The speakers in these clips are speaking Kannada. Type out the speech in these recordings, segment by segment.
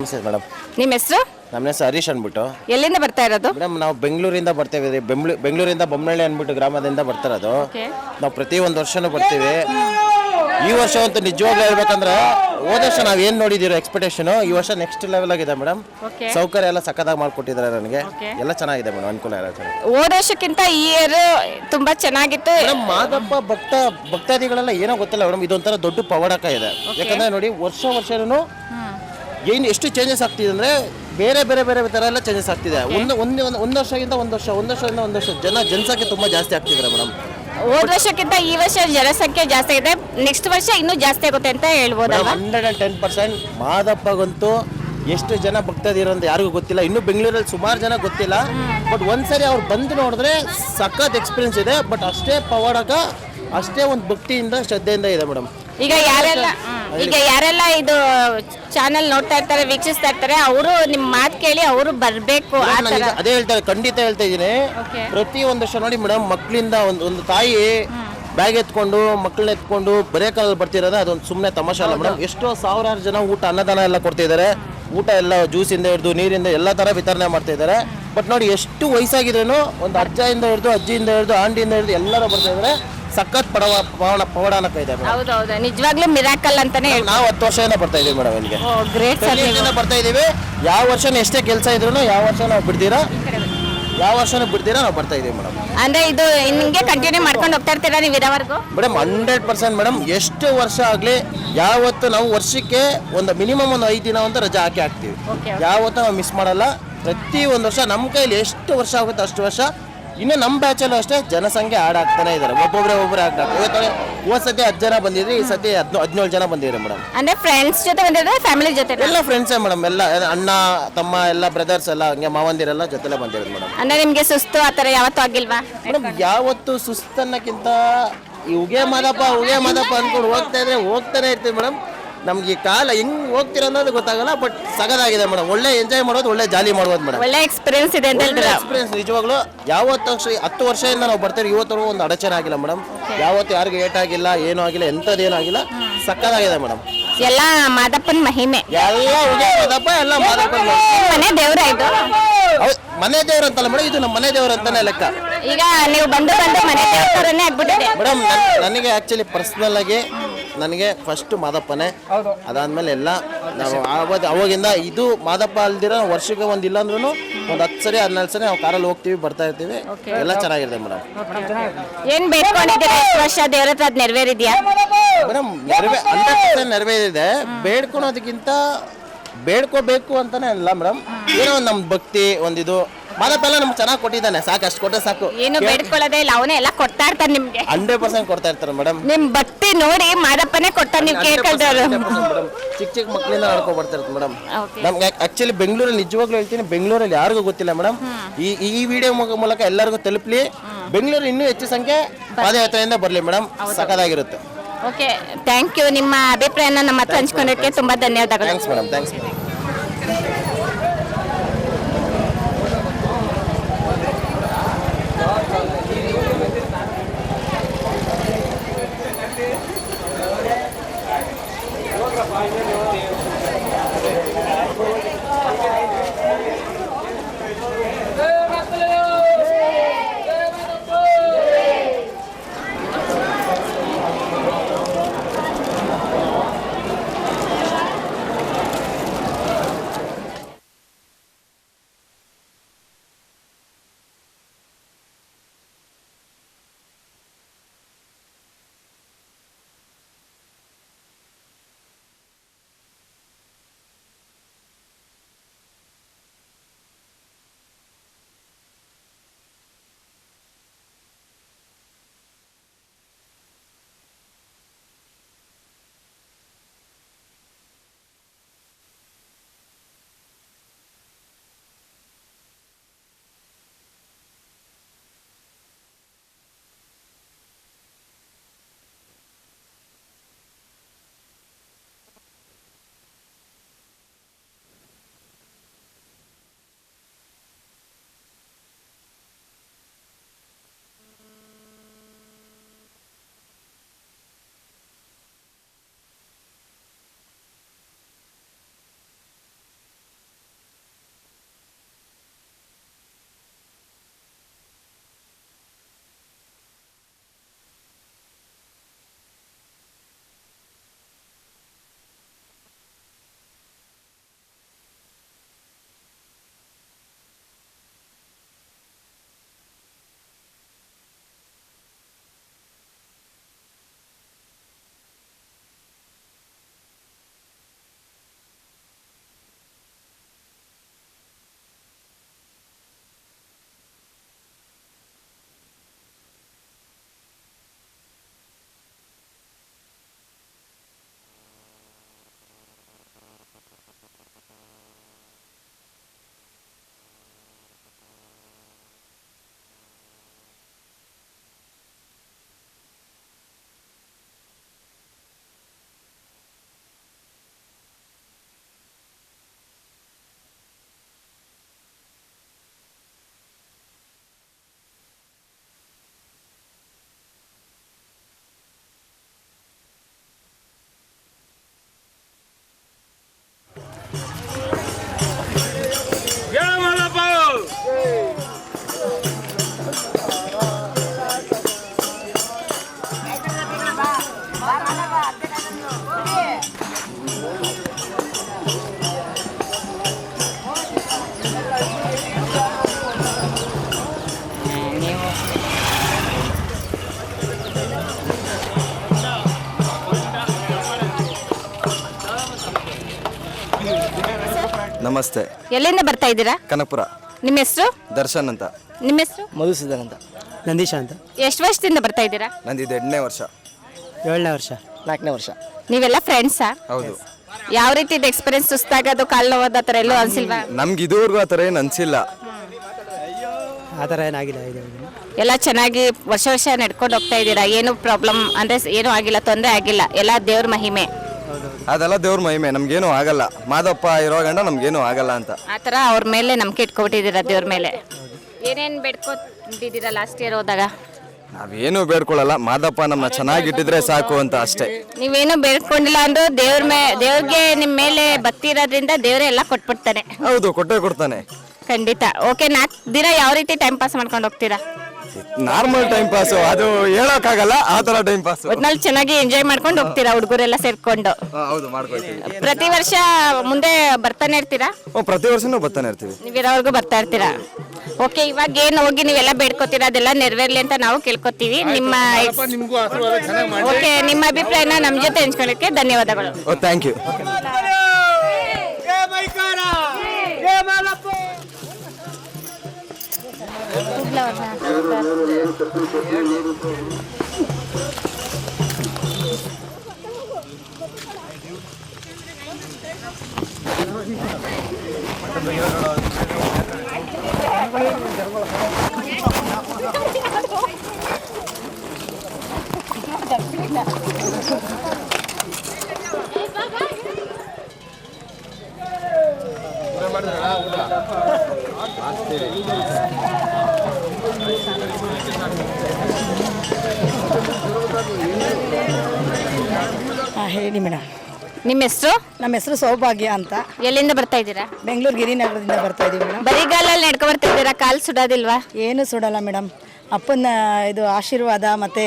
ನಮಸ್ತೆ ಮೇಡಮ್. ನಿಮ್ಮ ಹೆಸರು? ನಮ್ಮ ಹೆಸರು ಹರೀಶ್ ಅಂದ್ಬಿಟ್ಟು. ಎಲ್ಲಿಂದ ಬರ್ತಾ ಇರೋದು? ಮೇಡಮ್ ನಾವು ಬೆಂಗಳೂರಿಂದ ಬರ್ತೇವೆ ರೀ. ಬೆಂಗಳೂರಿಂದ ಬೊಮ್ಮನಹಳ್ಳಿ ಅಂದ್ಬಿಟ್ಟು ಗ್ರಾಮದಿಂದ ಬರ್ತಾ ಇರೋದು. ನಾವು ಪ್ರತಿ ಒಂದು ವರ್ಷನೂ ಬರ್ತೀವಿ. ಈ ವರ್ಷ ಅಂತೂ ನಿಜವಾಗ್ಲೂ ಹೇಳ್ಬೇಕಂದ್ರೆ ಹೋದ ವರ್ಷ ನಾವು ಏನು ನೋಡಿದ್ದೀರೋ ಎಕ್ಸ್ಪೆಕ್ಟೇಷನು ಈ ವರ್ಷ ನೆಕ್ಸ್ಟ್ ಲೆವೆಲ್ ಆಗಿದೆ ಮೇಡಮ್. ಸೌಕರ್ಯ ಎಲ್ಲ ಸಖತ್ತಾಗಿ ಮಾಡ್ಕೊಟ್ಟಿದ್ದಾರೆ ನನಗೆ. ಎಲ್ಲ ಚೆನ್ನಾಗಿದೆ ಮೇಡಮ್, ಅನುಕೂಲ ಎಲ್ಲ ಚೆನ್ನಾಗಿದೆ. ಹೋದ ವರ್ಷಕ್ಕಿಂತ ಈ ಇಯರ್ ತುಂಬಾ ಚೆನ್ನಾಗಿತ್ತು ಮೇಡಮ್. ಮಾದಪ್ಪ ಭಕ್ತಾದಿಗಳೆಲ್ಲ ಏನೋ ಗೊತ್ತಿಲ್ಲ ಮೇಡಮ್, ಇದೊಂಥರ ದೊಡ್ಡ ಪವಾಡಕ ಇದೆ. ಯಾಕಂದ್ರೆ ನೋಡಿ ವರ್ಷನೂ ಏನು ಎಷ್ಟು ಚೇಂಜಸ್ ಆಗ್ತಿದೆ ಅಂದರೆ ಬೇರೆ ಬೇರೆ ಬೇರೆ ಥರ ಎಲ್ಲ ಚೇಂಜಸ್ ಆಗ್ತಿದೆ. ಒಂದು ವರ್ಷದಿಂದ ಒಂದು ವರ್ಷ ಜನಸಂಖ್ಯೆ ತುಂಬ ಜಾಸ್ತಿ ಆಗ್ತಿದ್ದಾರೆ ಮೇಡಮ್. ಹೋದ ವರ್ಷಕ್ಕಿಂತ ಈ ವರ್ಷ ಜನಸಂಖ್ಯೆ ಜಾಸ್ತಿ ಇದೆ. ನೆಕ್ಸ್ಟ್ ವರ್ಷ ಇನ್ನೂ ಜಾಸ್ತಿ ಆಗುತ್ತೆ ಅಂತ ಹೇಳ್ಬೋದಲ್ಲ? 110% ಮಾದಪ್ಪಗಂತೂ ಎಷ್ಟು ಜನ ಭಕ್ತದಿರೋ ಅಂತ ಯಾರಿಗೂ ಗೊತ್ತಿಲ್ಲ. ಇನ್ನೂ ಬೆಂಗಳೂರಲ್ಲಿ ಸುಮಾರು ಜನ ಗೊತ್ತಿಲ್ಲ. ಬಟ್ ಒಂದ್ಸರಿ ಅವ್ರು ಬಂದು ನೋಡಿದ್ರೆ ಸಖತ್ ಎಕ್ಸ್ಪೀರಿಯನ್ಸ್ ಇದೆ. ಬಟ್ ಅಷ್ಟೇ ಪವಾಡಕ, ಅಷ್ಟೇ ಒಂದು ಭಕ್ತಿಯಿಂದ ಶ್ರದ್ಧೆಯಿಂದ ಇದೆ ಮೇಡಮ್. ಈಗ ಯಾರೆಲ್ಲ ಇದು ಚಾನಲ್ ನೋಡ್ತಾ ಇರ್ತಾರೆ, ವೀಕ್ಷಿಸ್ತಾ ಇರ್ತಾರೆ, ಅವರು ನಿಮ್ಮ ಮಾತು ಕೇಳಿ ಅವರು ಬರಬೇಕು. ಅದೇ ಹೇಳ್ತಾರೆ, ಖಂಡಿತ ಹೇಳ್ತಾ ಇದ್ದೀನಿ. ಪ್ರತಿ ಒಂದು ವರ್ಷ ನೋಡಿ ಮೇಡಮ್, ಮಕ್ಕಳಿಂದ ಒಂದು ತಾಯಿ ಬ್ಯಾಗ್ ಎತ್ಕೊಂಡು ಮಕ್ಕಳನ್ನ ಎತ್ಕೊಂಡು ಬರೇ ಕಾಲಲ್ಲಿ ಬರ್ತಿರೋದು ಅದೊಂದು ಸುಮ್ಮನೆ ತಮಾಷೆ ಅಲ್ಲ ಮೇಡಮ್. ಎಷ್ಟೋ ಸಾವಿರಾರು ಜನ ಊಟ ಅನ್ನದಾನ ಎಲ್ಲ ಕೊಡ್ತಿದ್ದಾರೆ. ಊಟ ಎಲ್ಲ ಜ್ಯೂಸಿಂದ ಹಿಡಿದು ನೀರಿಂದ ಎಲ್ಲ ಥರ ವಿತರಣೆ ಮಾಡ್ತಾ ಇದ್ದಾರೆ. ಬಟ್ ನೋಡಿ ಎಷ್ಟು ವಯಸ್ಸಾಗಿದ್ರೂ ಒಂದು ಅಜ್ಜಿಯಿಂದ ಹಿಡಿದು ಆಂಟಿಯಿಂದ ಹಿಡಿದು ಎಲ್ಲರೂ ಬರ್ತಾ ಇದ್ದಾರೆ. ಸಖತ್ ಪವಾಡನಕ ಇದೆ. ಹೌದೌದು, ನಿಜವಾಗ್ಲೂ ಮಿರಾಕಲ್ ಅಂತಾನೆ. ನಾವು 10 ವರ್ಷದಿಂದ ಬರ್ತಾ ಇದೀವಿ ಮೇಡಮ್ ಇಲ್ಲಿಗೆ. ಗ್ರೇಟ್ ಬರ್ತಾ ಇದೀವಿ. ಯಾವ ವರ್ಷನೂ ಎಷ್ಟೇ ಕೆಲಸ ಇದ್ರು ಯಾವ ವರ್ಷ ನಾವು ಬಿಡ್ತೀರಾ ನಾವು ಬರ್ತಾ ಇದೀವಿ ಮೇಡಮ್. ಅಂದ್ರೆ ಇದು ಹಿಂಗೆ ಕಂಟಿನ್ಯೂ ಮಾಡ್ಕೊಂಡು ಹೋಗ್ತಾ ಇರ್ತೀರಾ ನೀವು ಇರೋವರೆಗೂ? Madam 100% madam. ಎಷ್ಟು ವರ್ಷ ಆಗಲಿ ಯಾವತ್ತು ನಾವು ವರ್ಷಕ್ಕೆ ಒಂದು ಮಿನಿಮಮ್ ಒಂದು 5 ದಿನ ಅಂತ ರಜೆ ಹಾಕ್ತೀವಿ. ಯಾವತ್ತೂ ನಾವು ಮಿಸ್ ಮಾಡಲ್ಲ. ಪ್ರತಿ ಒಂದು ವರ್ಷ ನಮ್ಮ ಕೈಲಿ ಎಷ್ಟು ವರ್ಷ ಆಗುತ್ತೆ ಅಷ್ಟು ವರ್ಷ. ಇನ್ನು ನಮ್ಮ ಬ್ಯಾಚಲ್ಲೂ ಅಷ್ಟೇ ಜನಸಂಖ್ಯೆ ಆಗ್ತಾನೆ ಇದ್ದಾರೆ. ಒಬ್ಬೊಬ್ಬರೇ ಆಗ್ತಾರೆ. ಹೋದ ಸತಿ 10 ಜನ ಬಂದಿದ್ರಿ, ಈ ಸತಿ 17 ಜನ ಬಂದಿದ್ದಾರೆ ಮೇಡಮ್. ಅಂದ್ರೆ ಫ್ರೆಂಡ್ಸ್ ಜೊತೆ ಬಂದಿದ್ರೆ ಫ್ಯಾಮಿಲಿ ಜೊತೆ? ಎಲ್ಲ ಫ್ರೆಂಡ್ಸೇ ಮೇಡಮ್. ಎಲ್ಲ ಅಣ್ಣ ತಮ್ಮ ಎಲ್ಲ ಬ್ರದರ್ಸ್ ಎಲ್ಲ ಹಂಗೆ ಮಾವಂದಿರೆಲ್ಲ ಜೊತೆಲೆ ಬಂದಿರೋದು ಮೇಡಮ್. ಅಂದ್ರೆ ನಿಮ್ಗೆ ಸುಸ್ತು ಆತರ ಯಾವತ್ತೂ ಆಗಿಲ್ವಾ? ಮೇಡಮ್ ಯಾವತ್ತು ಸುಸ್ತನ್ನಕ್ಕಿಂತ ಈ ಉಗೆ ಮಾದಪ್ಪ ಅನ್ಕೊಂಡು ಹೋಗ್ತಾನೆ ಇರ್ತೀವಿ ಮೇಡಮ್. ನಮ್ಗೆ ಈ ಕಾಲ ಹೆಂಗ್ ಹೋಗ್ತೀರ ಅನ್ನೋದು ಗೊತ್ತಾಗಲ್ಲ. ಬಟ್ ಸಗದಾಗಿದೆ ಮೇಡಮ್. ಒಳ್ಳೆ ಎಂಜಾಯ್ ಮಾಡೋದು, ಒಳ್ಳೆ ಜಾಲಿ ಮಾಡೋದು ಮೇಡಮ್. ಒಳ್ಳೆ ಎಕ್ಸ್ಪೀರಿಯನ್ಸ್ ಇದೆ ಅಂತ ಹೇಳ್ತೀರಾ? ಎಕ್ಸ್ಪೀರಿಯನ್ಸ್ ನಿಜವಾಗ್ಲೂ. ಯಾವತ್ತು 10 ವರ್ಷದಿಂದ ನಾವು ಬರ್ತೀವಿ, ಇವತ್ತು ಒಂದು ಅಡಚಣೆ ಆಗಿಲ್ಲ ಮೇಡಮ್. ಯಾವತ್ತು ಯಾರಿಗೂ ಏಟಾಗಿಲ್ಲ, ಏನೂ ಆಗಿಲ್ಲ, ಎಂಥದ್ದೇನೂ ಆಗಿಲ್ಲ. ಸಕ್ಕದಾಗಿದೆ ಮೇಡಮ್. ಎಲ್ಲ ಮಾದಪ್ಪನ ಮಹಿಮೆ. ಎಲ್ಲ ಉಗೆ ಮಾದಪ್ಪ, ಎಲ್ಲ ಮಾದಪ್ಪನ ಮನೆ ದೇವ್ರ ಇದು? ಮನೆ ದೇವ್ರ ಅಂತಲ್ಲ ಮೇಡಮ್, ಇದು ನಮ್ಮ ಮನೆ ದೇವ್ರ ಅಂತಾನೆ ಲೆಕ್ಕ. ಈಗ ನೀವು ಬಂದು ಮನೆ ದೇವ್ರನ್ನೇ ಆಗ್ಬಿಟ್ಟಿದೆ ಮೇಡಮ್. ನನಗೆ ಆಕ್ಚುಲಿ ಪರ್ಸನಲ್ ಆಗಿ ನನಗೆ ಫಸ್ಟ್ ಮಾದಪ್ಪನೇ. ಅದಾದ್ಮೇಲೆ ಎಲ್ಲ ನಾವು ಅವಾಗಿಂದ ಇದು ಮಾದಪ್ಪ ಅಲ್ದಿರ ವರ್ಷಕ್ಕೆ ಒಂದು ಇಲ್ಲ ಅಂದ್ರೂ ಒಂದು 10 ಸರಿ 14 ಸರಿ ನಾವು ಕಾರಲ್ಲಿ ಹೋಗ್ತೀವಿ, ಬರ್ತಾ ಇರ್ತೀವಿ. ಎಲ್ಲ ಚೆನ್ನಾಗಿದೆ ಮೇಡಮ್. ಏನ್ ಬೇಡ್ಕೊಂಡಿದ್ದೀರಾ ವರ್ಷ ದೇವ್ರ ಹತ್ರ? ಅದು ನೆರವೇರಿದ್ಯಾ ಮೇಡಮ್? 100% ನೆರವೇರಿದೆ. ಬೇಡ್ಕೊಳೋದಕ್ಕಿಂತ ಬೇಡ್ಕೋಬೇಕು ಅಂತಾನೆ ಅಲ್ಲ ಮೇಡಮ್. ಏನೋ ಒಂದು ನಮ್ಮ ಭಕ್ತಿ ಒಂದಿದು ಮಾದಪ್ಪ ಎಲ್ಲ ನಮ್ಗೆ ಚೆನ್ನಾಗಿ ಕೊಟ್ಟಿದ್ದಾನೆ. ಅಷ್ಟು ಕೊಟ್ಟರೆ ಸಾಕು. ಏನು ಬೇಡ್ಕೊಳ್ಳೋದೇ ಇಲ್ಲ, ಅವನೇ ಎಲ್ಲ ಕೊಡ್ತಾ ಇರ್ತಾನೆ ನಿಮ್ಗೆ. 100% ಕೊಡ್ತಾ ಇರ್ತಾರೆ ಮೇಡಮ್. ನಿಮ್ ಭಕ್ತಿ ನೋಡಿ ಮಾದಪ್ಪನೇ ಕೊಡ್ತಾನೆ. ನೀವು ಕೇಳ್ಕೊಳ್ತಾರೆ ಮೇಡಮ್. ಚಿಕ್ಕ ಮಕ್ಕಳಿಂದ ನಡ್ಕೊ ಬರ್ತಾ ಇರ್ತಾರೆ ಮೇಡಮ್. ನಮ್ಗೆ ಆಕ್ಚುಲಿ ಬೆಂಗಳೂರಲ್ಲಿ ನಿಜವಾಗ್ಲೂ ಹೇಳ್ತೀನಿ, ಬೆಂಗಳೂರಲ್ಲಿ ಯಾರಿಗೂ ಗೊತ್ತಿಲ್ಲ ಮೇಡಮ್. ಈ ವಿಡಿಯೋ ಮೂಲಕ ಎಲ್ಲರಿಗೂ ತಲುಪಲಿ. ಬೆಂಗಳೂರು ಇನ್ನೂ ಹೆಚ್ಚು ಸಂಖ್ಯೆ ಪಾದಯಾತ್ರೆಯಿಂದ ಬರಲಿ ಮೇಡಮ್. ಸಖತ್ತಾಗಿರುತ್ತೆ. Okay, thank you. ನಿಮ್ಮ ಅಭಿಪ್ರಾಯನ ನಮ್ಮ ಹತ್ರ ಹಂಚ್ಕೊಂಡಕ್ಕೆ ತುಂಬಾ ಧನ್ಯವಾದಗಳು. Thanks madam. ಥ್ಯಾಂಕ್ಸ್. ನಮಸ್ತೆ. ಎಲ್ಲಿಂದ ಬರ್ತಾ ಇದ್ದೀರಾ? ಕನಕಪುರ. ನಿಮ್ಮ ಹೆಸರು? ದರ್ಶನ್ ಅಂತ. ನಿಮ್ಮ ಹೆಸರು? ಮಧುಸೂದನ್ ಅಂತ. ನಂದೀಶ ಅಂತ. ಎಷ್ಟು ವರ್ಷದಿಂದ ಬರ್ತಾ ಇದ್ದೀರಾ? ನಂದು ಇದು 8ನೇ ವರ್ಷ. 7ನೇ ವರ್ಷ. 4ನೇ ವರ್ಷ. ನೀವೆಲ್ಲ ಫ್ರೆಂಡ್ಸಾ? ಹೌದು. ಯಾವ ರೀತಿ ಎಕ್ಸ್ಪೀರಿಯನ್ಸ್? ಸುಸ್ತಾಗೋದು, ಕಾಲು ನೋವೋದು ಆ ಥರ ಎಲ್ಲೂ ಅನ್ಸಿಲ್ವಾ? ನಮ್ಗೆ ಇದುವರೆಗೂ ಆ ಥರ ಏನು ಅನಿಸಿಲ್ಲ. ಆ ಥರ ಏನಾಗಿಲ್ಲ. ಎಲ್ಲ ಚೆನ್ನಾಗಿ ವರ್ಷ ವರ್ಷ ನಡ್ಕೊಂಡು ಹೋಗ್ತಾ ಇದ್ದೀರಾ? ಏನು ಪ್ರಾಬ್ಲಮ್ ಅಂದರೆ ಏನೂ ಆಗಿಲ್ಲ, ತೊಂದರೆ ಆಗಿಲ್ಲ, ಎಲ್ಲ ದೇವ್ರ ಮಹಿಮೆ. ಅದೆಲ್ಲ ದೇವ್ರ ಮಹಿಮೆ, ನಮ್ಗೇನು ಆಗಲ್ಲ. ಮಾದಪ್ಪ ಇರೋ ಗಂಡ ನಮ್ಗೇನು ಆಗಲ್ಲ ಅಂತ ಆ ಥರ ಅವ್ರ ಮೇಲೆ ನಂಬಿಕೆ ಇಟ್ಕೊಬಿಟ್ಟಿದ್ದೀರಾ ದೇವ್ರ ಮೇಲೆ. ಏನೇನು ಬೇಡ್ಕೊತಿದ್ದೀರಾ ಲಾಸ್ಟ್ ಇಯರ್ ಹೋದಾಗ? ನಾವೇನು ಬೇಡ್ಕೊಳ್ಳಲ್ಲ, ಮಾದಪ್ಪ ನಮ್ಮ ಚೆನ್ನಾಗಿಟ್ಟಿದ್ರೆ ಸಾಕು ಅಂತ ಅಷ್ಟೇ. ನೀವೇನು ಬೇಡ್ಕೊಂಡಿಲ್ಲ ಅಂದ್ರೂ ದೇವ್ರಿಗೆ ನಿಮ್ಮ ಮೇಲೆ ಭಕ್ತಿ ಇರೋದ್ರಿಂದ ದೇವರೇ ಎಲ್ಲ ಕೊಟ್ಬಿಡ್ತಾನೆ. ಹೌದು, ಕೊಟ್ಟೇ ಕೊಡ್ತಾನೆ. ಖಂಡಿತ. ಓಕೆ, 4 ದಿನ ಯಾವ ರೀತಿ ಟೈಮ್ ಪಾಸ್ ಮಾಡ್ಕೊಂಡು ಹೋಗ್ತೀರಾ? ನಾರ್ಮಲ್ ಟೈಮ್ ಪಾಸು, ಅದು ಹೇಳೋಕ್ಕಾಗಲ್ಲ, ಆ ಥರ ಟೈಮ್ ಪಾಸು. ಒಟ್ನಲ್ಲಿ ಚೆನ್ನಾಗಿ ಎಂಜಾಯ್ ಮಾಡ್ಕೊಂಡು ಹೋಗ್ತೀರಾ ಹುಡುಗರೆಲ್ಲ ಸೇರ್ಕೊಂಡು? ಹೌದು, ಮಾಡ್ಕೊಳ್ತೀವಿ. ಪ್ರತಿ ವರ್ಷ ಮುಂದೆ ಬರ್ತಾನೆ ಇರ್ತೀರಾ? ಪ್ರತಿ ವರ್ಷನೂ ಬರ್ತಾನೆ ಇರ್ತೀವಿ. ನೀವಿರೋವರೆಗೂ ಬರ್ತಾ ಇರ್ತೀರಾ? ಓಕೆ, ಇವಾಗ ಏನು ಹೋಗಿ ನೀವೆಲ್ಲ ಬೇಡ್ಕೋತೀರಾ ಅದೆಲ್ಲ ನೆರವೇರ್ಲಿ ಅಂತ ನಾವು ಕೇಳ್ಕೊತೀವಿ. ನಿಮ್ಮ ಓಕೆ, ನಿಮ್ಮ ಅಭಿಪ್ರಾಯನ ನಮ್ಮ ಜೊತೆ ಹಂಚ್ಕೊಳ್ಳೋಕ್ಕೆ ಧನ್ಯವಾದಗಳು. Thank you. ಹೇಳಿ ಮೇಡಮ್. ನಿಮ್ಮ ಹೆಸರು? ನಮ್ಮ ಹೆಸರು ಸೌಭಾಗ್ಯ ಅಂತ. ಎಲ್ಲಿಂದ ಬರ್ತಾ ಇದ್ದೀರಾ? ಬೆಂಗಳೂರು ಗಿರಿನಗರದಿಂದ ಬರ್ತಾ ಇದ್ದೀವಿ ಮೇಡಮ್. ಬರಿಗಾಲಲ್ಲಿ ನಡ್ಕೊ ಬರ್ತಾ ಇದ್ದೀರಾ? ಕಾಲು ಸುಡೋದಿಲ್ವಾ? ಏನು ಸುಡಲ್ಲ ಮೇಡಮ್. ಅಪ್ಪನ ಇದು ಆಶೀರ್ವಾದ ಮತ್ತು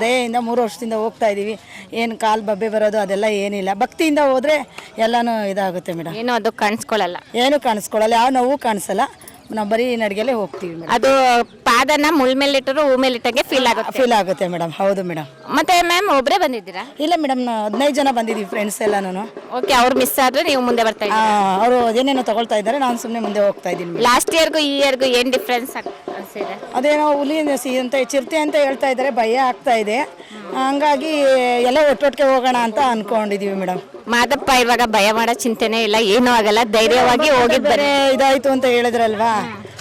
ದಯೆಯಿಂದ 3 ವರ್ಷದಿಂದ ಹೋಗ್ತಾ ಇದ್ದೀವಿ. ಏನು ಕಾಲು ಬಬ್ಬೆ ಬರೋದು ಅದೆಲ್ಲ ಏನಿಲ್ಲ. ಭಕ್ತಿಯಿಂದ ಹೋದರೆ ಎಲ್ಲನೂ ಇದಾಗುತ್ತೆ ಮೇಡಮ್. ಏನು ಅದು ಕಾಣಿಸ್ಕೊಳ್ಳಲ್ಲ? ಏನು ಕಾಣಿಸ್ಕೊಳ್ಳಲ್ಲ, ಯಾವ ನೋವು ಕಾಣಿಸಲ್ಲ. ನಾವು ಬರೀ ನಡಿಗೆಲ್ಲೇ ಹೋಗ್ತೀವಿ ಮೇಡಮ್. ಅದು ಪಾದನ ಮುಳ್ ಮೇಲಿಟ್ಟರು ಹೂ ಮೇಲಿಟ್ಟಂಗೆ ಫೀಲ್ ಆಗುತ್ತೆ ಮೇಡಮ್. ಹೌದು ಮೇಡಮ್. ಮತ್ತೆ ಮ್ಯಾಮ್ ಒಬ್ಬರೇ ಬಂದಿದ್ದೀರಾ? ಇಲ್ಲ ಮೇಡಮ್, 15 ಜನ ಬಂದಿದ್ದೀವಿ ಫ್ರೆಂಡ್ಸ್ ಎಲ್ಲನೂ. ಓಕೆ, ಅವ್ರು ಮಿಸ್ ಆದ್ರೆ ನೀವು ಮುಂದೆ ಬರ್ತಾ ಇದ್ದೀರಾ? ಅವರು ಏನೇನೋ ತಗೊಳ್ತಾ ಇದ್ದಾರೆ, ನಾನು ಸುಮ್ಮನೆ ಮುಂದೆ ಹೋಗ್ತಾ ಇದ್ದೀನಿ. ಲಾಸ್ಟ್ ಇಯರ್ಗೂ ಈ ಇಯರ್ಗೂ ಏನು ಡಿಫ್ರೆನ್ಸ್ ಅನಿಸಿದೆ? ಅದೇನೋ ಹುಲಿ ಅಂತ ಚಿರತೆ ಅಂತ ಹೇಳ್ತಾ ಇದ್ದಾರೆ, ಭಯ ಆಗ್ತಾ ಇದೆ. ಹಂಗಾಗಿ ಎಲ್ಲ ಒಟ್ಟೊಟ್ಟಿಗೆ ಹೋಗೋಣ ಅಂತ ಅನ್ಕೊಂಡಿದೀವಿ ಮೇಡಮ್. ಮಾದಪ್ಪ ಇವಾಗ ಭಯ ಮಾಡೋ ಚಿಂತೆನೇ ಇಲ್ಲ, ಏನೂ ಆಗಲ್ಲ, ಧೈರ್ಯವಾಗಿ ಹೋಗಿದ್ದಾರೆ. ಇದಾಯ್ತು ಅಂತ ಹೇಳಿದ್ರಲ್ವಾ,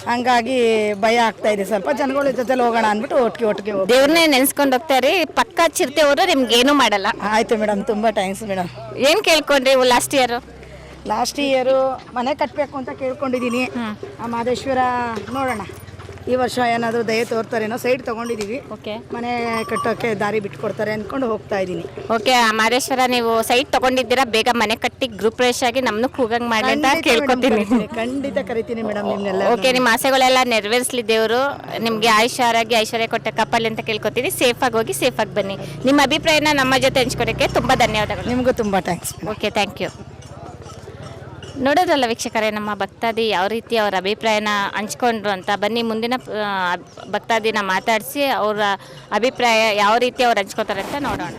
ಹಂಗಾಗಿ ಭಯ ಆಗ್ತಾ ಇದೆ. ಸ್ವಲ್ಪ ಜನಗಳ ಜೊತೆ ಹೋಗೋಣ ಅಂದ್ಬಿಟ್ಟು ಒಟ್ಟಿಗೆ ದೇವ್ರನ್ನೇ ನೆನ್ಸ್ಕೊಂಡು ಹೋಗ್ತಾರೆ. ಪಕ್ಕ ಚಿರತೆ ಹೋದ್ರೆ ನಿಮ್ಗೆ ಏನೂ ಮಾಡಲ್ಲ. ಆಯ್ತು ಮೇಡಮ್, ತುಂಬಾ ಥ್ಯಾಂಕ್ಸ್ ಮೇಡಮ್. ಏನು ಕೇಳ್ಕೊಂಡ್ರಿ ಲಾಸ್ಟ್ ಇಯರು? ಮನೆ ಕಟ್ಟಬೇಕು ಅಂತ ಕೇಳ್ಕೊಂಡಿದ್ದೀನಿ. ಮಾದೇಶ್ವರ ನೋಡೋಣ, ಈ ವರ್ಷ ಏನಾದರೂ ದಯೆ ತೋರ್ತಾರೇನೋ. ಸೈಡ್ ತಗೊಂಡಿದ್ದೀವಿ, ಮನೆ ಕಟ್ಟೋಕ್ಕೆ ದಾರಿ ಬಿಟ್ಕೊಡ್ತಾರೆ ಅಂದ್ಕೊಂಡು ಹೋಗ್ತಾ ಇದ್ದೀನಿ. ಓಕೆ, ಮಾದೇಶ್ವರ ನೀವು ಸೈಟ್ ತಗೊಂಡಿದ್ದೀರಾ, ಬೇಗ ಮನೆ ಕಟ್ಟಿ ಗ್ರೂಪ್ ಪ್ರವೇಶ ಆಗಿ ನಮ್ಮನ್ನು ಕೂಗಂಗ್ ಮಾಡಿ ಅಂತ ಕೇಳ್ಕೊತೀನಿ. ಖಂಡಿತ ಕರಿತೀನಿ ಮೇಡಮ್ ನಿಮ್ನೆಲ್ಲ. ಓಕೆ, ನಿಮ್ಮ ಆಸೆಗಳೆಲ್ಲ ನೆರವೇರಿಸಲಿ ದೇವರು. ನಿಮಗೆ ಐಶ್ವರ್ಯ ಕೊಟ್ಟ ಕಪಲ್ ಅಂತ ಕೇಳ್ಕೊತೀನಿ. ಸೇಫಾಗಿ ಹೋಗಿ ಸೇಫಾಗಿ ಬನ್ನಿ. ನಿಮ್ಮ ಅಭಿಪ್ರಾಯನ ನಮ್ಮ ಜೊತೆ ಹಂಚ್ಕೊಡೋಕ್ಕೆ ತುಂಬ ಧನ್ಯವಾದಗಳು. ನಿಮಗೂ ತುಂಬ ಥ್ಯಾಂಕ್ಸ್. Okay, thank you. ನೋಡೋದ್ರಲ್ಲ ವೀಕ್ಷಕರೇ, ನಮ್ಮ ಭಕ್ತಾದಿ ಯಾವ ರೀತಿ ಅವರ ಅಭಿಪ್ರಾಯನ ಹಂಚ್ಕೊಂಡ್ರು ಅಂತ. ಬನ್ನಿ ಮುಂದಿನ ಭಕ್ತಾದಿನ ಮಾತಾಡಿಸಿ ಅವರ ಅಭಿಪ್ರಾಯ ಯಾವ ರೀತಿ ಅವ್ರು ಹಂಚ್ಕೋತಾರೆ ಅಂತ ನೋಡೋಣ.